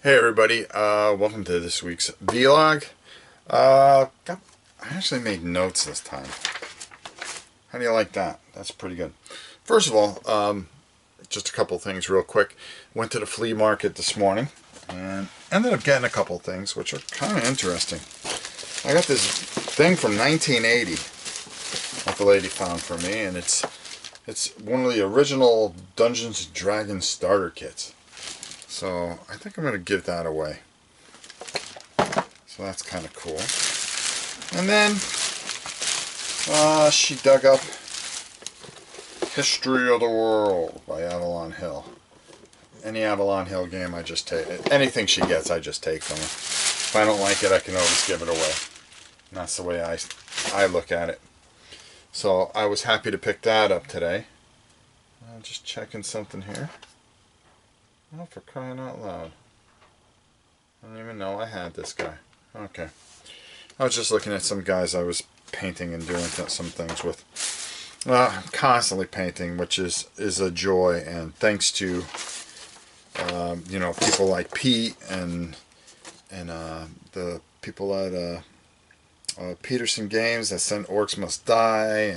Hey everybody, welcome to this week's vlog. I actually made notes this time. How do you like that? That's pretty good. First of all, just a couple things real quick. Went to the flea market this morning and ended up getting a couple things which are kind of interesting. I got this thing from 1980 that the lady found for me, and it's one of the original Dungeons & Dragons starter kits. So I think I'm going to give that away. So that's kind of cool. And then she dug up History of the World by Avalon Hill. Any Avalon Hill game, I just take it. Anything she gets, I just take from her. If I don't like it, I can always give it away. And that's the way I look at it. So I was happy to pick that up today. I'm just checking something here. Oh, for crying out loud. I don't even know I had this guy. Okay. I was just looking at some guys I was painting and doing some things with. I'm constantly painting, which is a joy, and thanks to people like Pete and the people at Peterson Games that sent Orcs Must Die,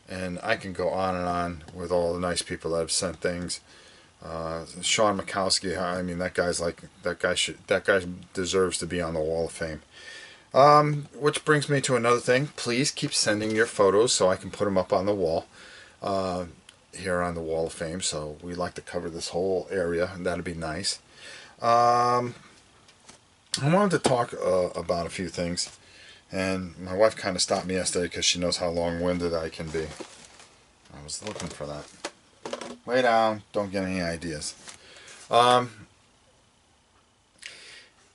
and I can go on with all the nice people that have sent things. Sean Mikowski, I mean, that guy deserves to be on the Wall of Fame. Which brings me to another thing. Please keep sending your photos so I can put them up on the wall here on the Wall of Fame. So we like to cover this whole area, and that'd be nice. I wanted to talk about a few things, and my wife kind of stopped me yesterday because she knows how long-winded I can be. I was looking for that. Lay down. Don't get any ideas.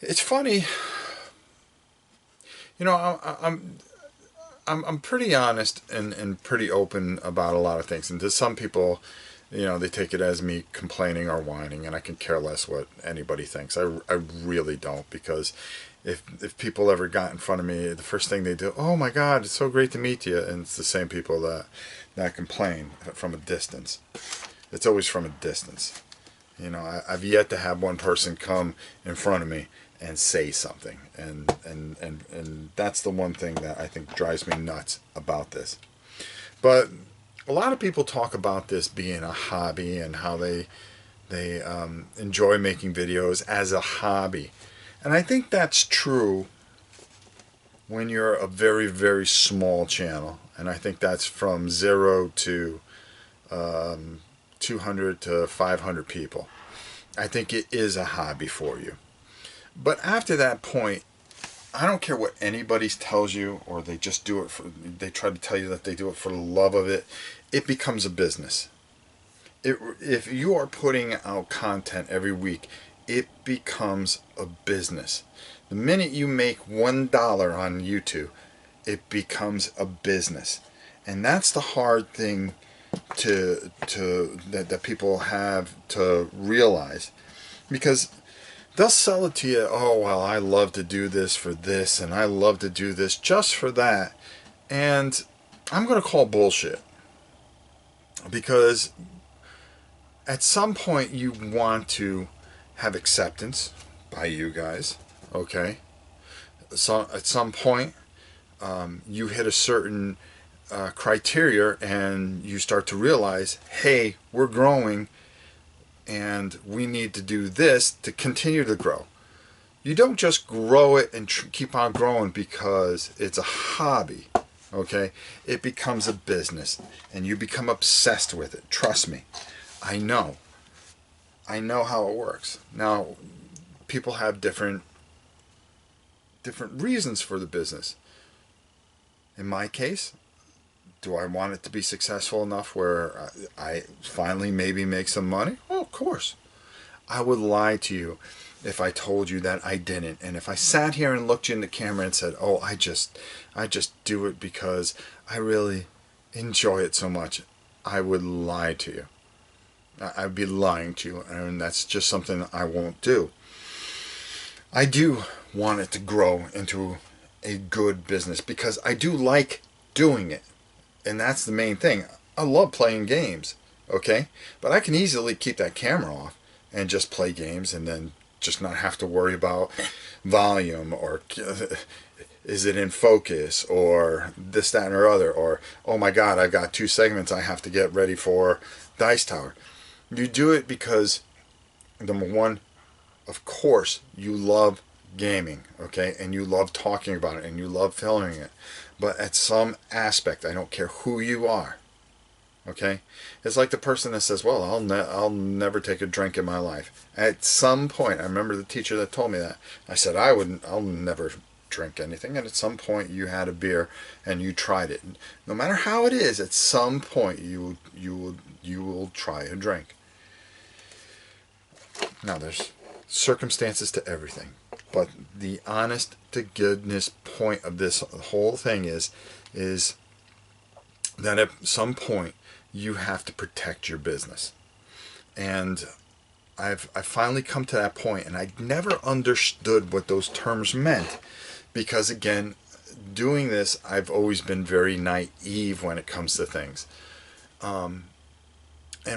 It's funny. You know, I'm pretty honest and pretty open about a lot of things. And to some people, they take it as me complaining or whining, and I can care less what anybody thinks. I really don't, because if people ever got in front of me, the first thing they do, oh my God, it's so great to meet you. And it's the same people that complain from a distance. It's always from a distance. I've yet to have one person come in front of me and say something, and that's the one thing that I think drives me nuts about this. But a lot of people talk about this being a hobby and how they enjoy making videos as a hobby, and I think that's true when you're a very, very small channel, and I think that's from 0 to 200 to 500 people. I think it is a hobby for you. But after that point, I don't care what anybody tells you, or they just do it they try to tell you that they do it for the love of it. It becomes a business. If you are putting out content every week, it becomes a business. The minute you make $1 on YouTube, it becomes a business. And that's the hard thing that people have to realize, because they'll sell it to you. Oh, well, I love to do this for this, and I love to do this just for that. And I'm going to call bullshit, because at some point you want to have acceptance by you guys, okay? So at some point you hit a certain criteria, and you start to realize, hey, we're growing, and we need to do this to continue to grow. You don't just grow it and keep on growing because it's a hobby, okay? It becomes a business, and you become obsessed with it. Trust me. I know how it works. Now, people have different reasons for the business. In my case, do I want it to be successful enough where I finally maybe make some money? Oh, of course. I would lie to you if I told you that I didn't. And if I sat here and looked you in the camera and said, oh, I just do it because I really enjoy it so much, I would lie to you. I'd be lying to you, and that's just something I won't do. I do want it to grow into a good business because I do like doing it. And that's the main thing. I love playing games, okay? But I can easily keep that camera off and just play games and then just not have to worry about volume, or is it in focus, or this, that, or other, or oh my God, I got 2 segments I have to get ready for Dice Tower. You do it because, number one, of course, you love gaming, okay, and you love talking about it, and you love filming it. But at some aspect, I don't care who you are, okay, it's like the person that says, well, I'll never take a drink in my life. At some point, I remember the teacher that told me that. I said, I'll never drink anything. And at some point, you had a beer and you tried it. No matter how it is, at some point, you will try a drink. Now, there's circumstances to everything, but the honest to goodness point of this whole thing is that at some point you have to protect your business. And I've finally come to that point, and I never understood what those terms meant, because again, doing this, I've always been very naive when it comes to things. And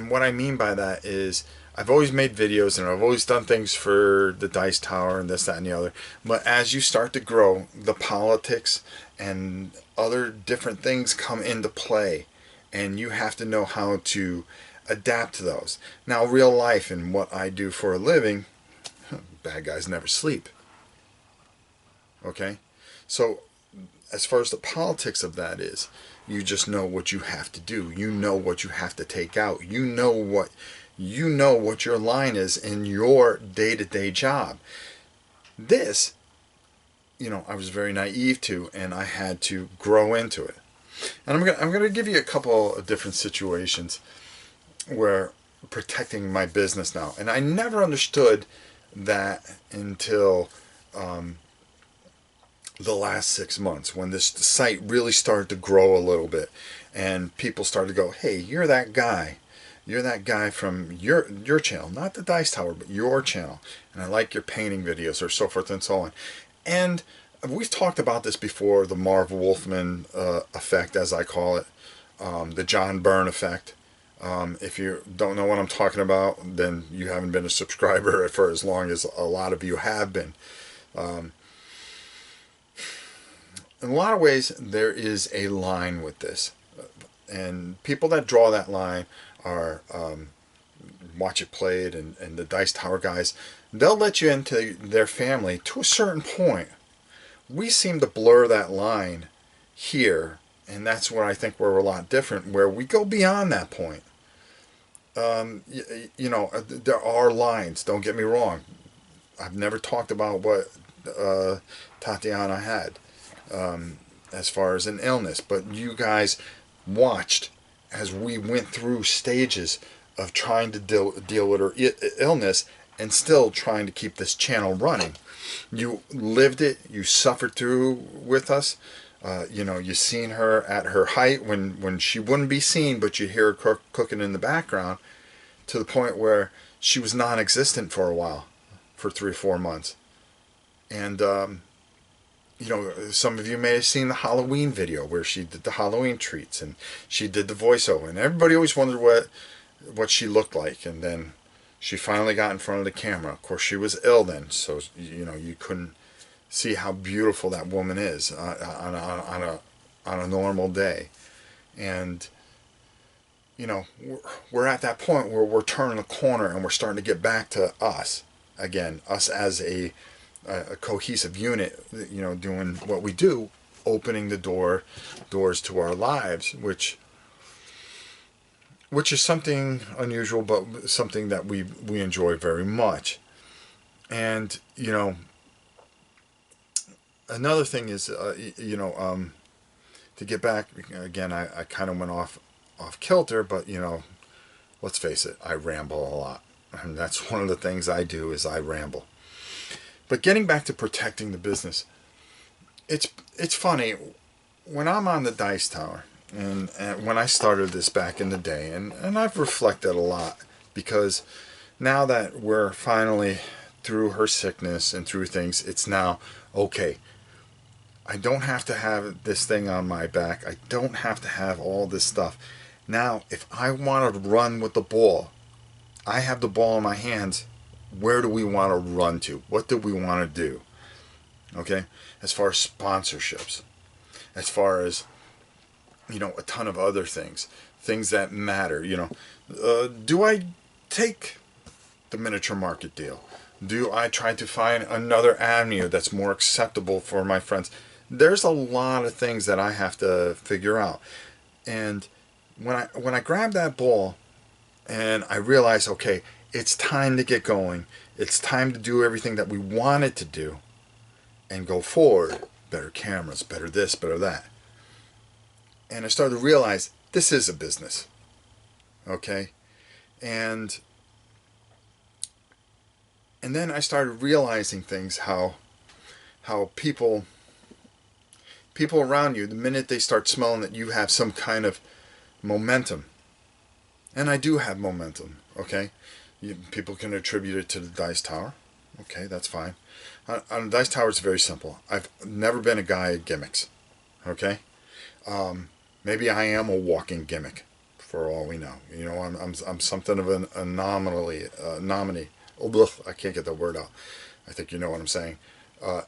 what I mean by that is, I've always made videos and I've always done things for the Dice Tower and this, that, and the other. But as you start to grow, the politics and other different things come into play, and you have to know how to adapt to those. Now, real life and what I do for a living, bad guys never sleep. Okay? So, as far as the politics of that is, you just know what you have to do. You know what you have to take out. You know what your line is in your day-to-day job. This, I was very naive to, and I had to grow into it. And I'm gonna give you a couple of different situations where protecting my business now. And I never understood that until the last 6 months, when the site really started to grow a little bit, and people started to go, hey, you're that guy. You're that guy from your channel, not the Dice Tower, but your channel. And I like your painting videos, or so forth and so on. And we've talked about this before, the Marv Wolfman effect, as I call it, the John Byrne effect. If you don't know what I'm talking about, then you haven't been a subscriber for as long as a lot of you have been. In a lot of ways, there is a line with this. And people that draw that line are Watch It Played and the Dice Tower guys. They'll let you into their family to a certain point. We seem to blur that line here, and that's where I think we're a lot different, where we go beyond that point. There are lines, don't get me wrong. I've never talked about what Tatiana had as far as an illness, but you guys watched as we went through stages of trying to deal with her illness and still trying to keep this channel running. You lived it, you suffered through with us. You seen her at her height when she wouldn't be seen, but you hear her cooking in the background, to the point where she was non-existent for a while, for 3 or 4 months. And some of you may have seen the Halloween video where she did the Halloween treats and she did the voiceover, and everybody always wondered what she looked like. And then she finally got in front of the camera. Of course, she was ill then, so you couldn't see how beautiful that woman is on a normal day. And we're at that point where we're turning the corner and we're starting to get back to us again, us as a cohesive unit, doing what we do, opening the doors to our lives, which is something unusual, but something that we enjoy very much. And another thing is, to get back again, I kind of went off kilter, but let's face it, I ramble a lot, and that's one of the things I do, is I ramble. But getting back to protecting the business, it's funny, when I'm on the Dice Tower, and when I started this back in the day, and I've reflected a lot, because now that we're finally through her sickness and through things, it's now, okay, I don't have to have this thing on my back, I don't have to have all this stuff. Now, if I want to run with the ball, I have the ball in my hands where do we want to run to? What do we want to do? Okay? As far as sponsorships, as far as, a ton of other things that matter, do I take the miniature market deal? Do I try to find another avenue that's more acceptable for my friends? There's a lot of things that I have to figure out. And when I grab that ball and I realize, okay, it's time to get going. It's time to do everything that we wanted to do and go forward. Better cameras, better this, better that. And I started to realize this is a business. Okay? And then I started realizing things, how people around you, the minute they start smelling that you have some kind of momentum, and I do have momentum, okay? People can attribute it to the Dice Tower. Okay, that's fine. On the Dice Tower, it's very simple. I've never been a guy at gimmicks, okay? Maybe I am a walking gimmick, for all we know. I'm something of an anomaly, nominee. I can't get the word out. I think you know what I'm saying.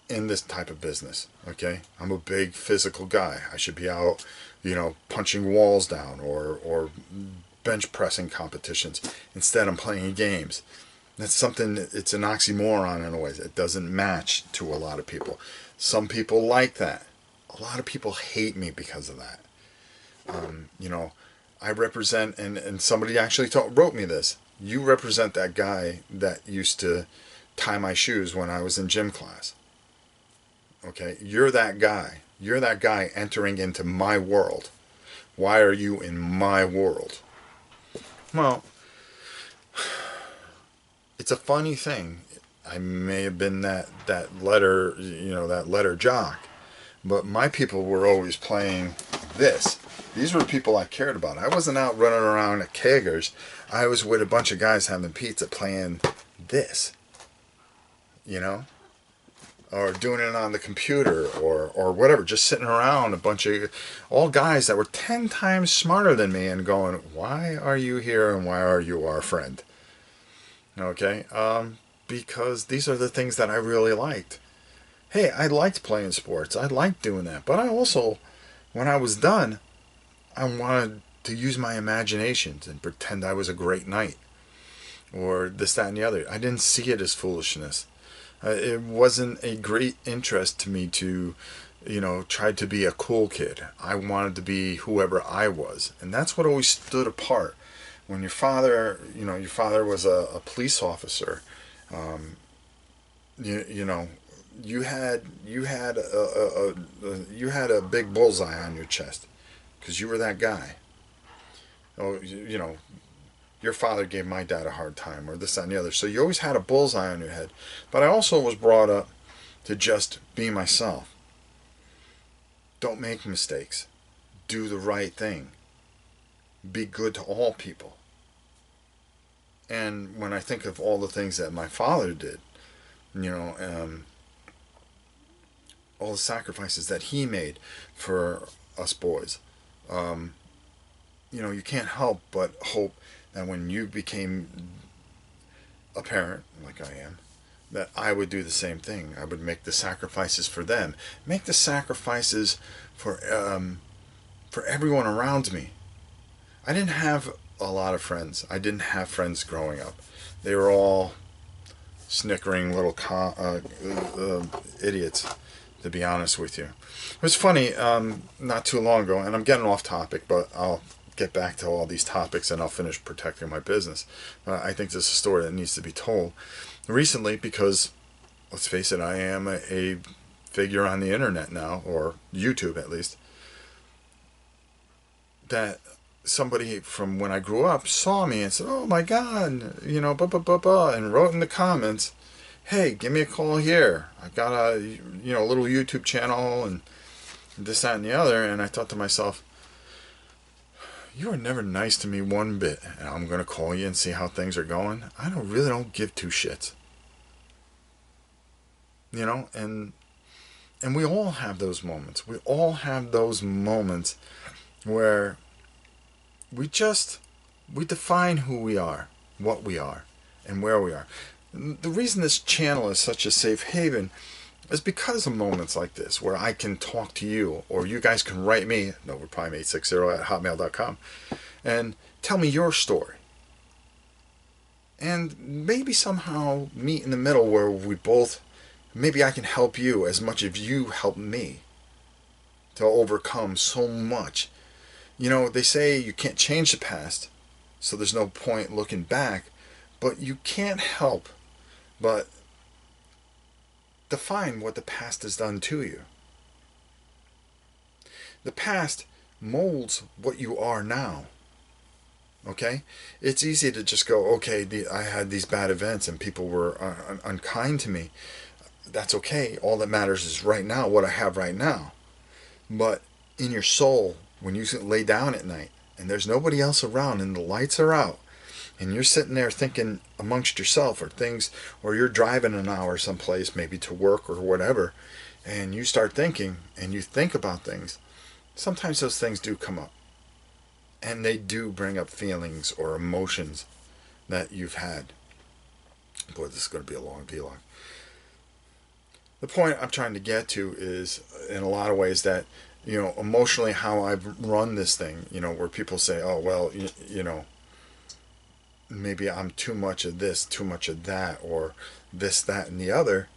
In this type of business, okay? I'm a big physical guy. I should be out, punching walls down or bench pressing competitions. Instead, I'm playing games. That's something, it's an oxymoron in a way. It doesn't match to a lot of people. Some people like that. A lot of people hate me because of that. I represent, and somebody actually wrote me this. You represent that guy that used to tie my shoes when I was in gym class. Okay? You're that guy. You're that guy entering into my world. Why are you in my world? Well, it's a funny thing. I may have been that letter jock, but my people were always playing this. These were people I cared about. I wasn't out running around at keggers. I was with a bunch of guys having pizza playing this, or doing it on the computer or whatever, just sitting around a bunch of all guys that were 10 times smarter than me and going, why are you here and why are you our friend? Okay? Because these are the things that I really liked. Hey, I liked playing sports. I liked doing that. But I also, when I was done, I wanted to use my imaginations and pretend I was a great knight. Or this, that, and the other. I didn't see it as foolishness. It wasn't a great interest to me to, try to be a cool kid. I wanted to be whoever I was. And that's what always stood apart. When your father was a police officer, you had a big bullseye on your chest because you were that guy. Oh, your father gave my dad a hard time, or this, that, and the other. So you always had a bullseye on your head. But I also was brought up to just be myself. Don't make mistakes. Do the right thing. Be good to all people. And when I think of all the things that my father did, all the sacrifices that he made for us boys, you can't help but hope that when you became a parent, like I am, that I would do the same thing. I would make the sacrifices for them. Make the sacrifices for everyone around me. I didn't have a lot of friends. I didn't have friends growing up. They were all snickering little idiots, to be honest with you. It was funny, not too long ago, and I'm getting off topic, but I'll get back to all these topics and I'll finish protecting my business. I think this is a story that needs to be told. Recently, because, let's face it, I am a figure on the internet now, or YouTube at least, that somebody from when I grew up saw me and said, oh my God, and wrote in the comments, hey, give me a call here. I got a, little YouTube channel and this, that, and the other. And I thought to myself, you are never nice to me one bit. And I'm going to call you and see how things are going. I really don't give two shits. And we all have those moments. We all have those moments where we define who we are, what we are, and where we are. The reason this channel is such a safe haven is because of moments like this where I can talk to you, or you guys can write me, novaprime860@hotmail.com, and tell me your story. And maybe somehow meet in the middle where we both, maybe I can help you as much as you help me to overcome so much. You know, they say you can't change the past, so there's no point looking back, but you can't help but define what the past has done to you. The past molds what you are now. Okay? It's easy to just go, okay, I had these bad events and people were unkind to me. That's okay. All that matters is right now, what I have right now. But in your soul, when you lay down at night and there's nobody else around and the lights are out, and you're sitting there thinking amongst yourself or things, or you're driving an hour someplace, maybe to work or whatever, and you start thinking and you think about things, sometimes those things do come up. And they do bring up feelings or emotions that you've had. Boy, this is going to be a long vlog. The point I'm trying to get to is, in a lot of ways, that, you know, emotionally how I've run this thing, you know, where people say, oh, well, you know, maybe I'm too much of this, too much of that, or this, that, and the other.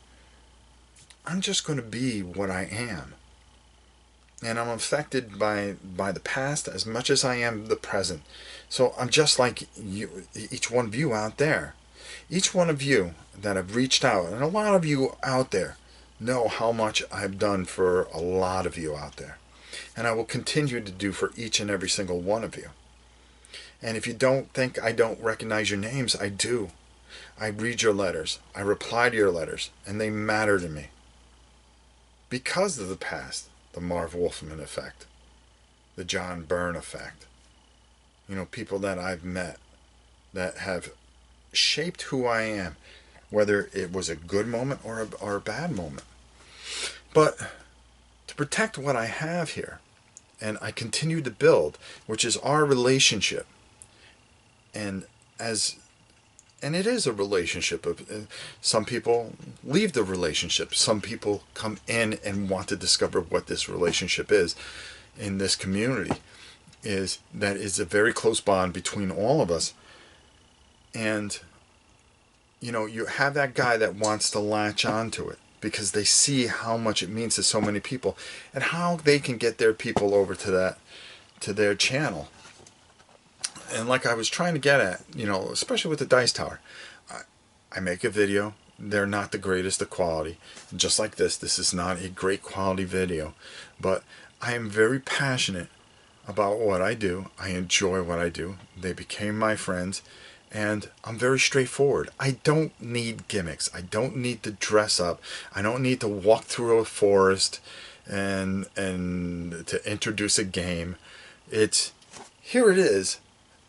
I'm just going to be what I am. And I'm affected by the past as much as I am the present. So I'm just like you, each one of you out there. Each one of you that have reached out, and a lot of you out there know how much I've done for a lot of you out there. And I will continue to do for each and every single one of you. And if you don't think I don't recognize your names, I do. I read your letters. I reply to your letters. And they matter to me. Because of the past. The Marv Wolfman effect. The John Byrne effect. You know, people that I've met that have shaped who I am. Whether it was a good moment or a bad moment. But to protect what I have here, and I continue to build, which is our relationship. And it is a relationship. Some people leave the relationship. Some people come in and want to discover what this relationship is in this community. That is a very close bond between all of us. And, you know, you have that guy that wants to latch onto it because they see how much it means to so many people and how they can get their people over to their channel. And like I was trying to get at, you know, especially with the Dice Tower, I make a video. They're not the greatest of quality. Just like this is not a great quality video. But I am very passionate about what I do. I enjoy what I do. They became my friends. And I'm very straightforward. I don't need gimmicks. I don't need to dress up. I don't need to walk through a forest and to introduce a game. It's, here it is.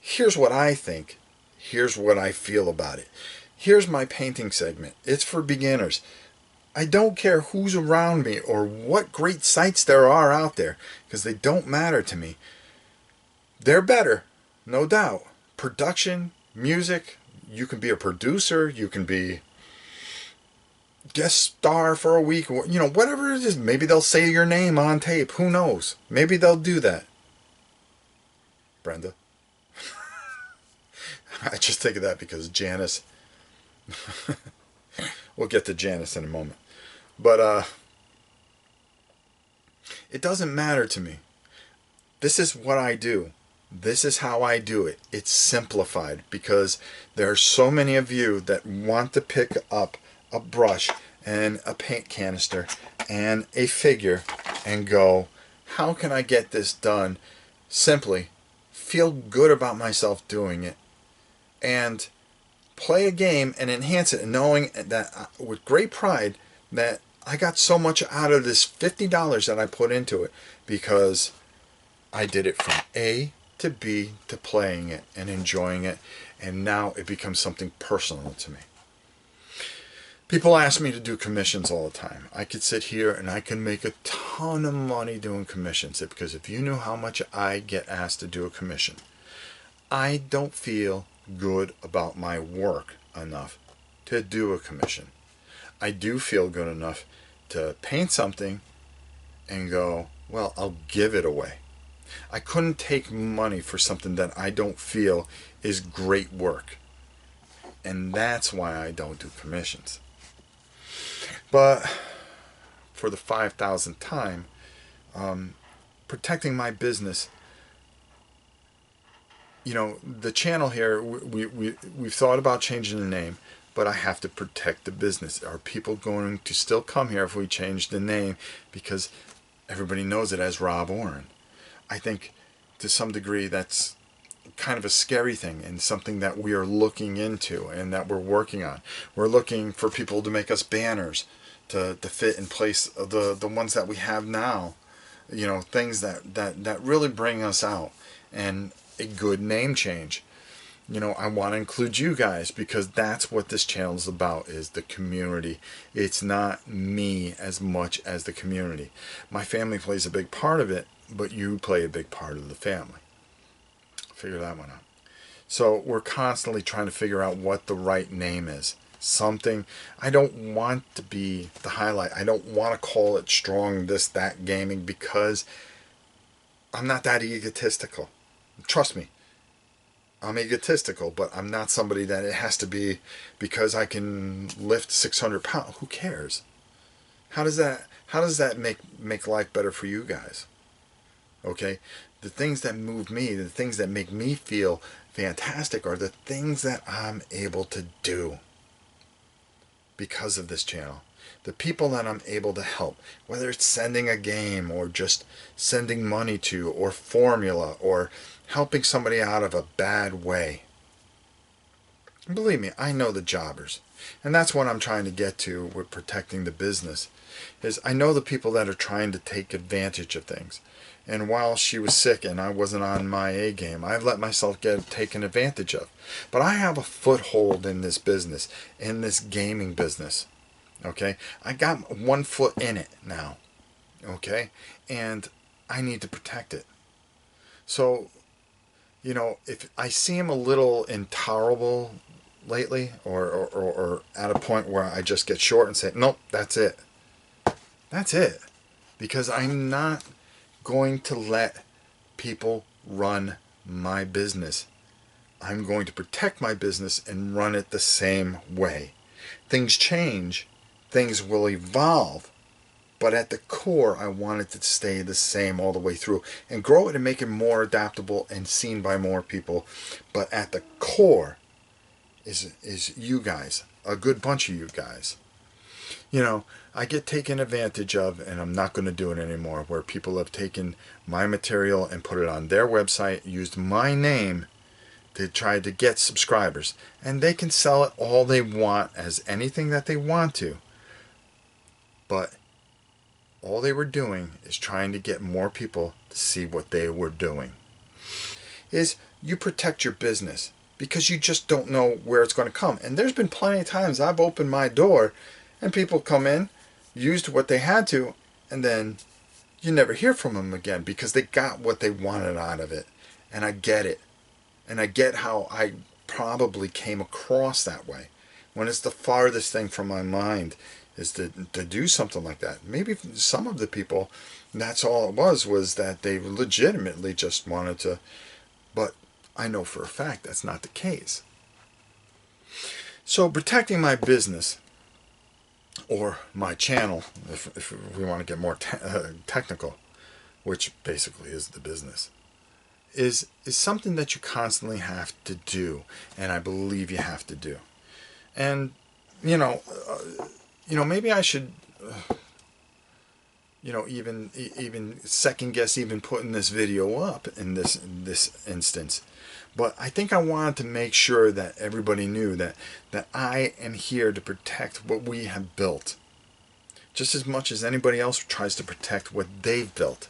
Here's what I think. Here's what I feel about it. Here's my painting segment. It's for beginners. I don't care who's around me or what great sites there are out there, because they don't matter to me. They're better, no doubt. Production, music, you can be a producer, you can be guest star for a week, or, you know, whatever it is. Maybe they'll say your name on tape. Who knows? Maybe they'll do that. Brenda. I just think of that because Janice. We'll get to Janice in a moment. But it doesn't matter to me. This is what I do. This is how I do it. It's simplified because there are so many of you that want to pick up a brush and a paint canister and a figure and go, how can I get this done simply, feel good about myself doing it, and play a game and enhance it, and knowing that with great pride that I got so much out of this $50 that I put into it because I did it from A to B to playing it and enjoying it, and now it becomes something personal to me. People ask me to do commissions all the time. I could sit here and I can make a ton of money doing commissions, because if you knew how much I get asked to do a commission, I don't feel good about my work enough to do a commission. I do feel good enough to paint something and go, well, I'll give it away. I couldn't take money for something that I don't feel is great work. And that's why I don't do commissions. But for the 5,000th time, protecting my business, the channel here, we've thought about changing the name, but I have to protect the business. Are people going to still come here if we change the name? Because everybody knows it as Rob Oren. I think to some degree that's kind of a scary thing and something that we are looking into and that we're working on. We're looking for people to make us banners to fit in place of the ones that we have now. Things that really bring us out, and a good name change. I want to include you guys because that's what this channel is about, is the community. It's not me as much as the community. My family plays a big part of it, but you play a big part of the family. Figure that one out. So we're constantly trying to figure out what the right name is. Something, I don't want to be the highlight. I don't want to call it Strong This That Gaming because I'm not that egotistical. Trust me. I'm egotistical, but I'm not somebody that it has to be because I can lift 600 pounds. Who cares? How does that make life better for you guys? Okay? The things that move me, the things that make me feel fantastic are the things that I'm able to do because of this channel. The people that I'm able to help, whether it's sending a game or just sending money to, or formula, or helping somebody out of a bad way. Believe me, I know the jobbers. And that's what I'm trying to get to with protecting the business. Is I know the people that are trying to take advantage of things. And while she was sick and I wasn't on my A game, I've let myself get taken advantage of. But I have a foothold in this business, in this gaming business. Okay? I got one foot in it now. Okay? And I need to protect it. So, if I seem a little intolerable lately, or at a point where I just get short and say, nope, that's it. That's it. Because I'm not going to let people run my business. I'm going to protect my business and run it the same way. Things change. Things will evolve. But at the core, I want it to stay the same all the way through and grow it and make it more adaptable and seen by more people. But at the core is you guys, a good bunch of you guys. I get taken advantage of, and I'm not going to do it anymore, where people have taken my material and put it on their website, used my name to try to get subscribers. And they can sell it all they want as anything that they want to. But all they were doing is trying to get more people to see what they were doing. Is you protect your business because you just don't know where it's going to come. And there's been plenty of times I've opened my door and people come in, used what they had to, and then you never hear from them again because they got what they wanted out of it. And I get it. And I get how I probably came across that way. When it's the farthest thing from my mind is to do something like that. Maybe some of the people, that's all it was that they legitimately just wanted to. But I know for a fact that's not the case. So protecting my business, or my channel, if we want to get more technical, which basically is the business, is something that you constantly have to do, and I believe you have to do. And maybe I should even second guess even putting this video up in this instance. But I think I wanted to make sure that everybody knew that I am here to protect what we have built, just as much as anybody else tries to protect what they've built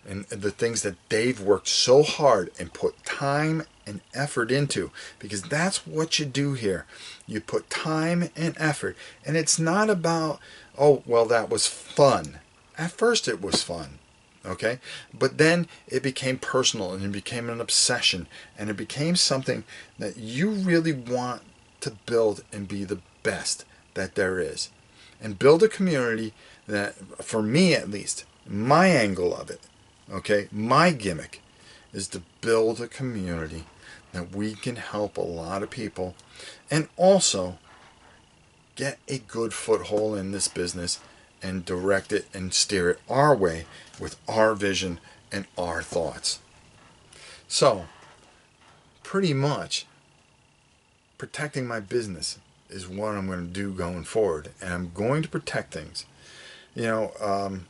and the things that they've worked so hard and put time and effort into, because that's what you do here. You put time and effort, and it's not about, oh, well, that was fun. At first it was fun. Okay, but then it became personal and it became an obsession and it became something that you really want to build and be the best that there is. And build a community that, for me at least, my angle of it, okay, my gimmick is to build a community that we can help a lot of people and also get a good foothold in this business and direct it and steer it our way with our vision and our thoughts. So, pretty much, protecting my business is what I'm going to do going forward. And I'm going to protect things. You know,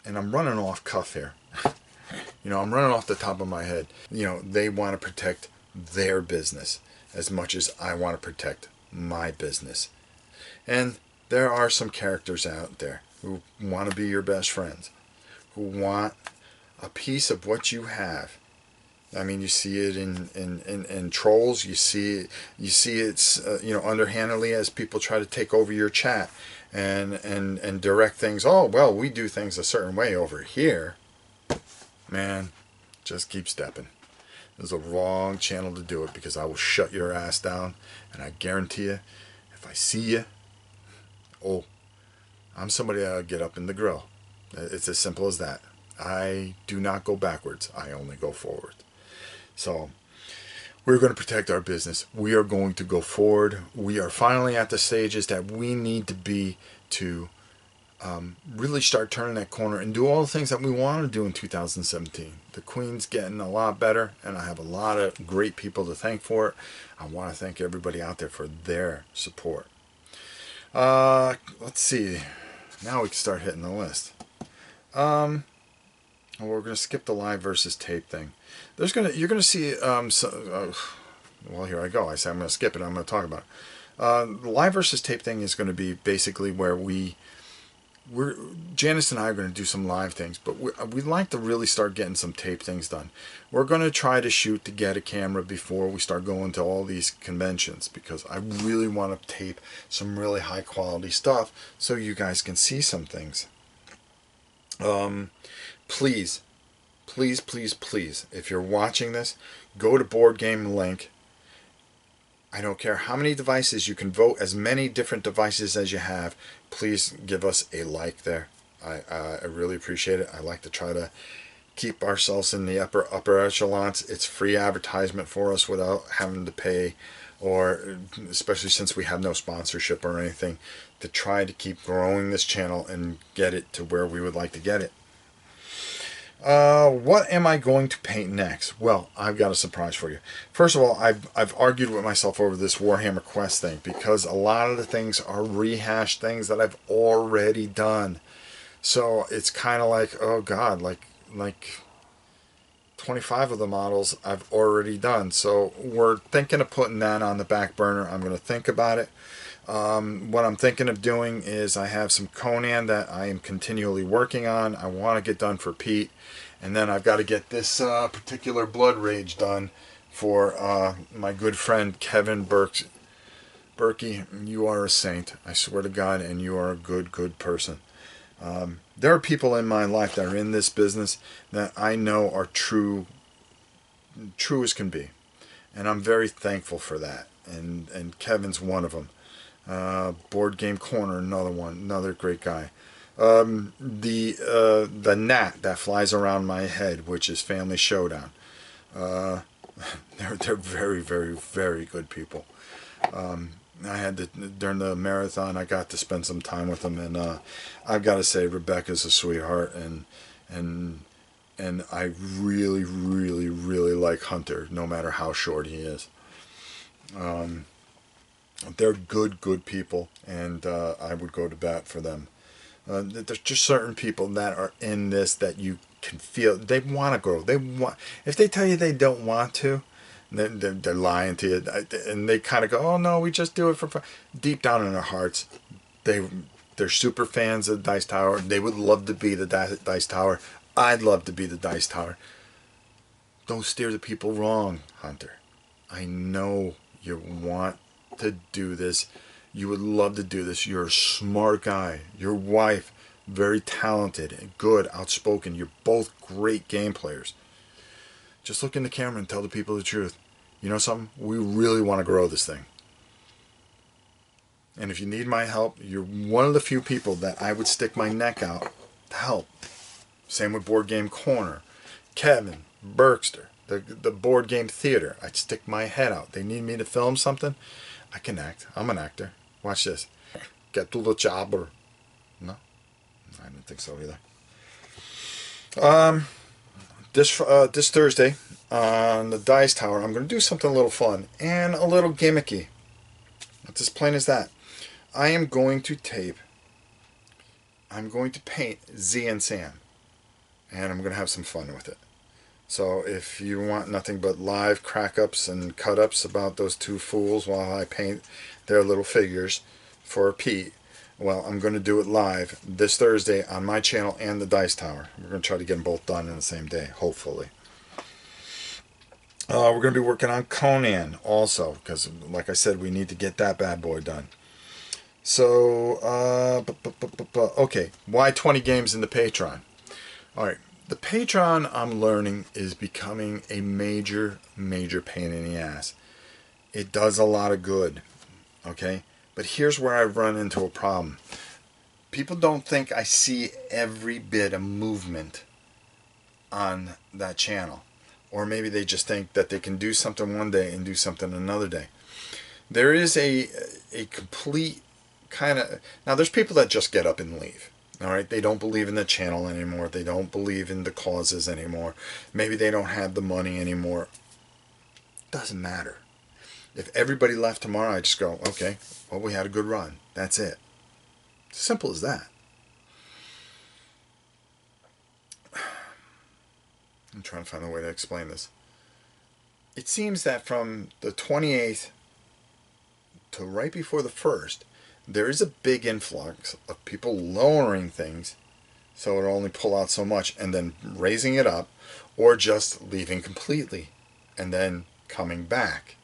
and I'm running off cuff here. You know, I'm running off the top of my head. You know, they want to protect their business as much as I want to protect my business. And there are some characters out there who want to be your best friends, who want a piece of what you have. I mean, you see it in trolls. You see it's you know, underhandedly as people try to take over your chat and direct things. Oh, well, we do things a certain way over here. Man, just keep stepping. There's a wrong channel to do it, because I will shut your ass down, and I guarantee you, if I see you, oh, I'm somebody that'll get up in the grill. It's as simple as that. I do not go backwards. I only go forward. So we're going to protect our business. We are going to go forward. We are finally at the stages that we need to be to really start turning that corner and do all the things that we want to do in 2017. The Queen's getting a lot better, and I have a lot of great people to thank for it. I want to thank everybody out there for their support. Let's see. Now we can start hitting the list. We're going to skip the live versus tape thing. You're gonna see well, here I go. I say I'm gonna skip it. I'm gonna talk about it. The live versus tape thing is going to be basically where Janice and I are going to do some live things, but we'd like to really start getting some tape things done. We're going to try to shoot to get a camera before we start going to all these conventions, because I really want to tape some really high quality stuff so you guys can see some things. Please, please, please, please, if you're watching this, go to Board Game Link. I don't care how many devices, you can vote as many different devices as you have. Please give us a like there. I really appreciate it. I like to try to keep ourselves in the upper echelons. It's free advertisement for us without having to pay, or especially since we have no sponsorship or anything, to try to keep growing this channel and get it to where we would like to get it. What am I going to paint next? Well, I've got a surprise for you. First of all, I've argued with myself over this Warhammer Quest thing, because a lot of the things are rehashed things that I've already done. So it's kind of like, oh God, like 25 of the models I've already done. So we're thinking of putting that on the back burner. I'm going to think about it. What I'm thinking of doing is I have some Conan that I am continually working on. I want to get done for Pete. And then I've got to get this particular Blood Rage done for my good friend Kevin Berkey. You are a saint, I swear to God, and you are a good person. There are people in my life that are in this business that I know are true as can be. And I'm very thankful for that. And Kevin's one of them. Board Game Corner, another one, another great guy. The gnat that flies around my head, which is Family Showdown. They're very, very, very good people. I had to, during the marathon, I got to spend some time with them, and I've got to say, Rebecca's a sweetheart, and I really, really, really like Hunter, no matter how short he is. They're good people, and I would go to bat for them. There's just certain people that are in this that you can feel they want to grow. If they tell you they don't want to, they're lying to you, and they kind of go, "Oh no, we just do it for fun." Deep down in their hearts, they're super fans of Dice Tower. They would love to be the Dice Tower. I'd love to be the Dice Tower. Don't steer the people wrong, Hunter. I know you want to do this. You would love to do this. You're a smart guy. Your wife, very talented and good, outspoken. You're both great game players. Just look in the camera and tell the people the truth. You know something? We really want to grow this thing. And if you need my help, you're one of the few people that I would stick my neck out to help. Same with Board Game Corner. Kevin, Berkster, the Board Game Theater. I'd stick my head out. They need me to film something. I can act. I'm an actor. Watch this. Get to the job. Or no, I didn't think so either. This Thursday on the Dice Tower, I'm going to do something a little fun and a little gimmicky. It's as plain as that. I am going to paint Z and Sam, and I'm going to have some fun with it. So if you want nothing but live crack-ups and cut-ups about those two fools while I paint their little figures for Pete, well, I'm going to do it live this Thursday on my channel and the Dice Tower. We're going to try to get them both done in the same day, hopefully. We're going to be working on Conan also, because like I said, we need to get that bad boy done. So, okay, why 20 games in the Patreon? Alright, the Patreon, I'm learning, is becoming a major, major pain in the ass. It does a lot of good, okay? But here's where I run into a problem. People don't think I see every bit of movement on that channel. Or maybe they just think that they can do something one day and do something another day. There is a complete kind of... Now, there's people that just get up and leave. All right, they don't believe in the channel anymore. They don't believe in the causes anymore. Maybe they don't have the money anymore. Doesn't matter. If everybody left tomorrow, I just go, okay, well, we had a good run. That's it. It's simple as that. I'm trying to find a way to explain this. It seems that from the 28th to right before the 1st, there is a big influx of people lowering things so it'll only pull out so much and then raising it up, or just leaving completely and then coming back.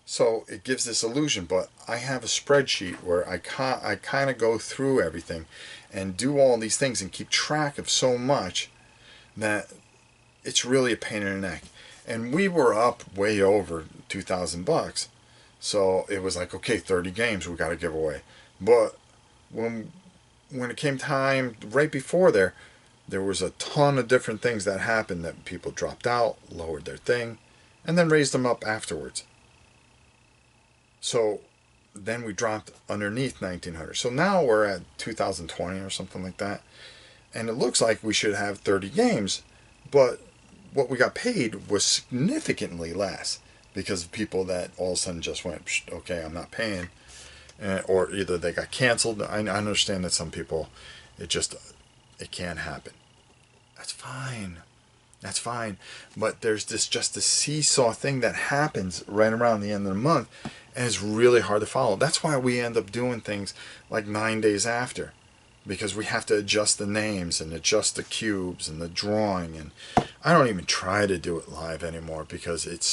So it gives this illusion, but I have a spreadsheet where I kind of go through everything and do all these things and keep track of so much that it's really a pain in the neck. And we were up way over $2,000, so it was like, okay, 30 games we got to give away. But when it came time right before there was a ton of different things that happened, that people dropped out, lowered their thing, and then raised them up afterwards. So then we dropped underneath 1900. So now we're at 2020 or something like that. And it looks like we should have 30 games, but what we got paid was significantly less because of people that all of a sudden just went, okay, I'm not paying. Or either they got canceled. I understand that some people, it can't happen. That's fine. That's fine. But there's just this seesaw thing that happens right around the end of the month, and it's really hard to follow. That's why we end up doing things like 9 days after, because we have to adjust the names and adjust the cubes and the drawing. And I don't even try to do it live anymore because it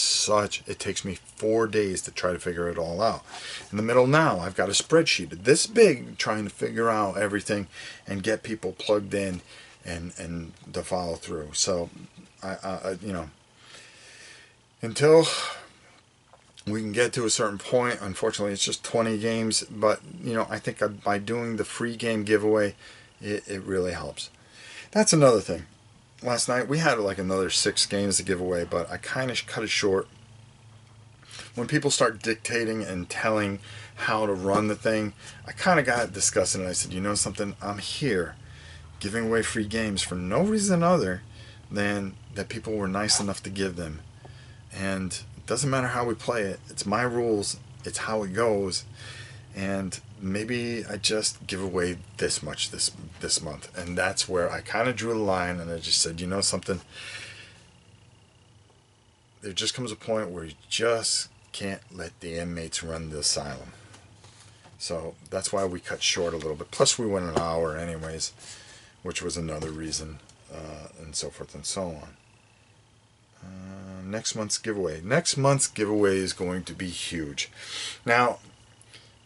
takes me 4 days to try to figure it all out. In the middle now, I've got a spreadsheet this big trying to figure out everything and get people plugged in and to follow through. So I until we can get to a certain point, unfortunately it's just 20 games, but I think by doing the free game giveaway, it really helps. That's another thing. Last night we had like another 6 games to give away, but I kind of cut it short. When people start dictating and telling how to run the thing, I kind of got disgusted, and I said, you know something, I'm here giving away free games for no reason other than that people were nice enough to give them. And it doesn't matter how we play it. It's my rules. It's how it goes. And maybe I just give away this much this month. And that's where I kind of drew the line, and I just said, you know something? There just comes a point where you just can't let the inmates run the asylum. So that's why we cut short a little bit. Plus we went an hour anyways, which was another reason, and so forth and so on. Next month's giveaway. Next month's giveaway is going to be huge. Now,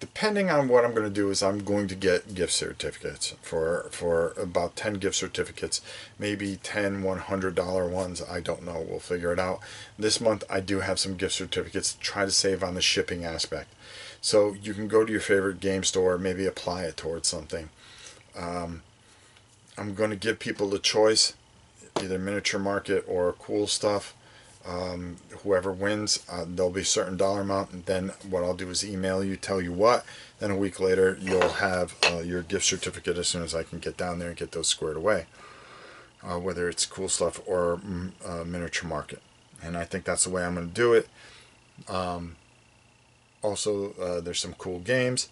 depending on what I'm going to do, is I'm going to get gift certificates for about 10 gift certificates, maybe 10 $100 ones. I don't know. We'll figure it out. This month I do have some gift certificates to try to save on the shipping aspect. So you can go to your favorite game store, maybe apply it towards something. I'm going to give people the choice, either miniature market or cool stuff. Whoever wins, there'll be a certain dollar amount, and then what I'll do is email you, tell you what, then a week later you'll have your gift certificate as soon as I can get down there and get those squared away, whether it's cool stuff or miniature market. And I think that's the way I'm going to do it. Also, there's some cool games.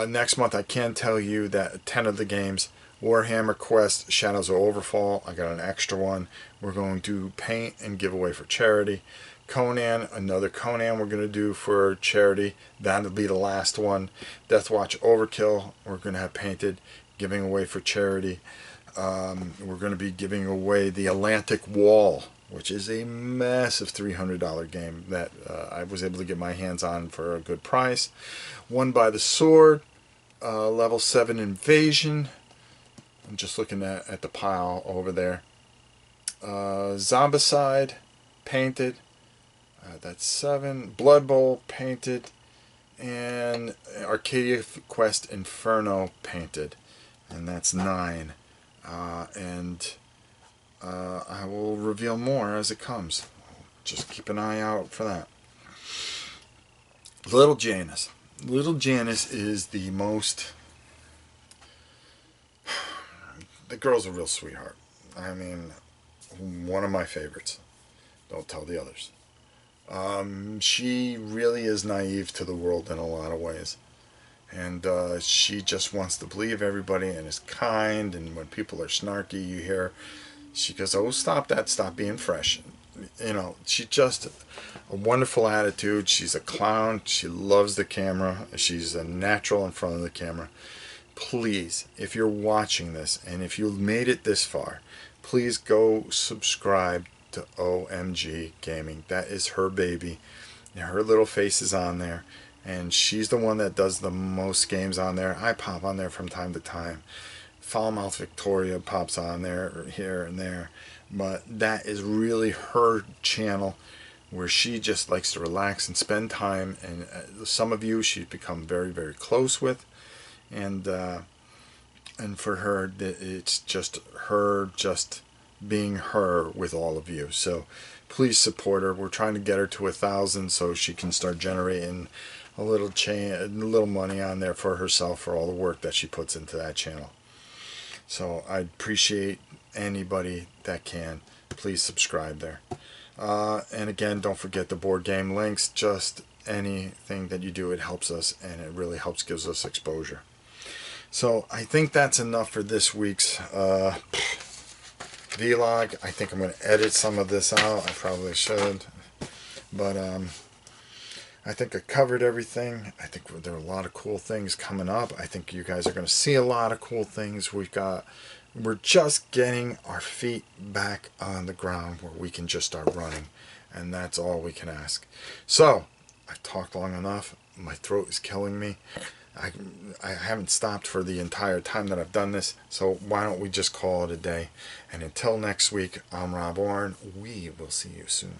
Next month I can tell you that 10 of the games, Warhammer Quest, Shadows of Overfall, I got an extra one. We're going to paint and give away for charity. Conan, another Conan we're going to do for charity. That'll be the last one. Deathwatch Overkill, we're going to have painted, giving away for charity. We're going to be giving away the Atlantic Wall, which is a massive $300 game that I was able to get my hands on for a good price. One by the Sword, level 7 Invasion. I'm just looking at the pile over there. Zombicide, painted. That's 7. Blood Bowl, painted. And Arcadia Quest Inferno, painted. And that's 9. And I will reveal more as it comes. Just keep an eye out for that. Little Janice. Little Janice is the most... The girl's a real sweetheart. I mean, one of my favorites. Don't tell the others. She really is naive to the world in a lot of ways. And she just wants to believe everybody and is kind. And when people are snarky, you hear, she goes, oh, stop that. Stop being fresh. You know, she just a wonderful attitude. She's a clown. She loves the camera. She's a natural in front of the camera. Please, if you're watching this and if you've made it this far, please go subscribe to OMG Gaming. That is her baby. Her little face is on there, and she's the one that does the most games on there. I pop on there from time to time. Foulmouth Victoria pops on there here and there, but that is really her channel where she just likes to relax and spend time. And some of you she's become very, very close with. And for her, it's just her just being her with all of you. So please support her. We're trying to get her to 1,000 so she can start generating a little money on there for herself for all the work that she puts into that channel. So I appreciate anybody that can. Please subscribe there. And again, don't forget the board game links. Just anything that you do, it helps us, and it really helps, gives us exposure. So I think that's enough for this week's vlog. I think I'm going to edit some of this out. I probably should. But I think I covered everything. I think there are a lot of cool things coming up. I think you guys are going to see a lot of cool things. We're just getting our feet back on the ground where we can just start running. And that's all we can ask. So, I've talked long enough. My throat is killing me. I haven't stopped for the entire time that I've done this, so why don't we just call it a day? And until next week, I'm Rob Orrin. We will see you soon.